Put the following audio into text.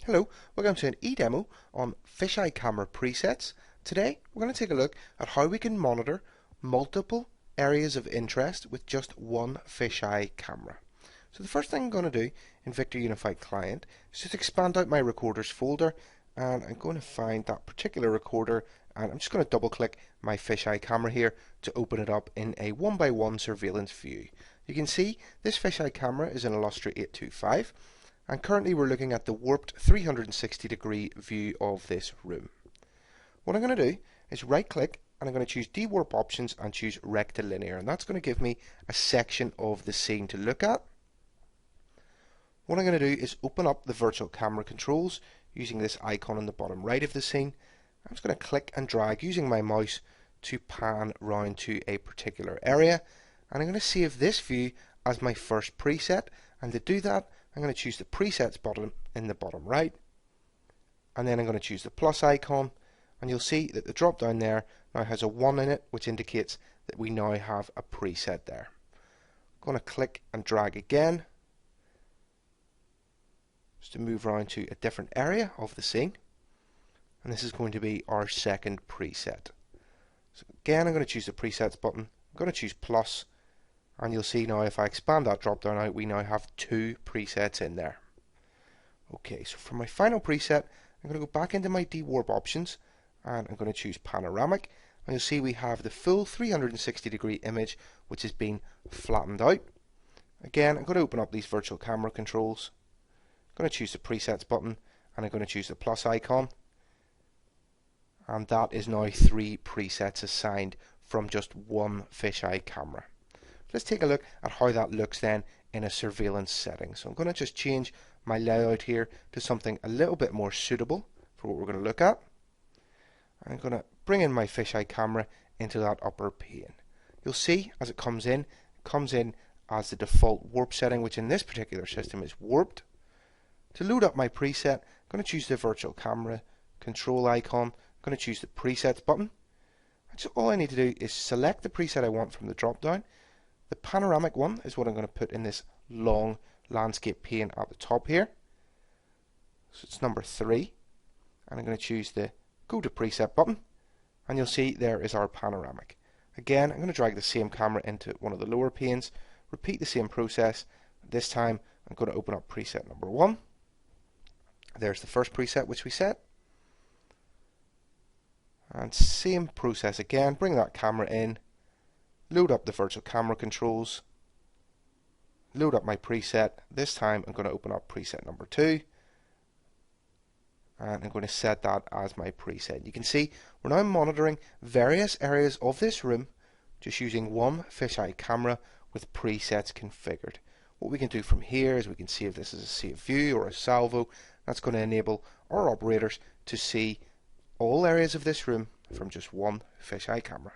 Hello, welcome to an e-demo on fisheye camera presets. Today we're going to take a look at how we can monitor multiple areas of interest with just one fisheye camera. So the first thing I'm going to do in Victor Unified Client is just expand out my recorders folder, and I'm going to find that particular recorder, and I'm just going to double click my fisheye camera here to open it up in a 1x1 surveillance view. You can see this fisheye camera is an Illustra 825. And currently we're looking at the warped 360 degree view of this room. What I'm going to do is right click, and I'm going to choose dewarp options and choose rectilinear, and that's going to give me a section of the scene to look at. What I'm going to do is open up the virtual camera controls using this icon in the bottom right of the scene. I'm just going to click and drag using my mouse to pan round to a particular area, and I'm going to save this view as my first preset, and to do that I'm going to choose the presets button in the bottom right, and then I'm going to choose the plus icon, and you'll see that the drop down there now has a 1 in it, which indicates that we now have a preset there. I'm going to click and drag again just to move around to a different area of the scene, and this is going to be our second preset. So again I'm going to choose the presets button, I'm going to choose plus, and you'll see now if I expand that drop down out, we now have 2 presets in there. Okay, so for my final preset, I'm going to go back into my dewarp options, and I'm going to choose panoramic, and you'll see we have the full 360 degree image which has been flattened out. Again, I'm going to open up these virtual camera controls, I'm going to choose the presets button, and I'm going to choose the plus icon, and that is now 3 presets assigned from just one fisheye camera. Let's take a look at how that looks then in a surveillance setting. So I'm going to just change my layout here to something a little bit more suitable for what we're going to look at. I'm going to bring in my fisheye camera into that upper pane. You'll see as it comes in as the default warp setting, which in this particular system is warped. To load up my preset, I'm going to choose the virtual camera control icon, I'm going to choose the presets button. So all I need to do is select the preset I want from the drop down. The panoramic one is what I'm going to put in this long landscape pane at the top here. So it's number 3, and I'm going to choose the go to preset button, and you'll see there is our panoramic. Again, I'm going to drag the same camera into one of the lower panes, repeat the same process. This time I'm going to open up preset number 1. There's the first preset which we set, and same process again, bring that camera in, load up the virtual camera controls, load up my preset. This time I'm going to open up preset number 2, and I'm going to set that as my preset. You can see we're now monitoring various areas of this room just using one fisheye camera with presets configured. What we can do from here is we can save this as a save view or a salvo. That's going to enable our operators to see all areas of this room from just one fisheye camera.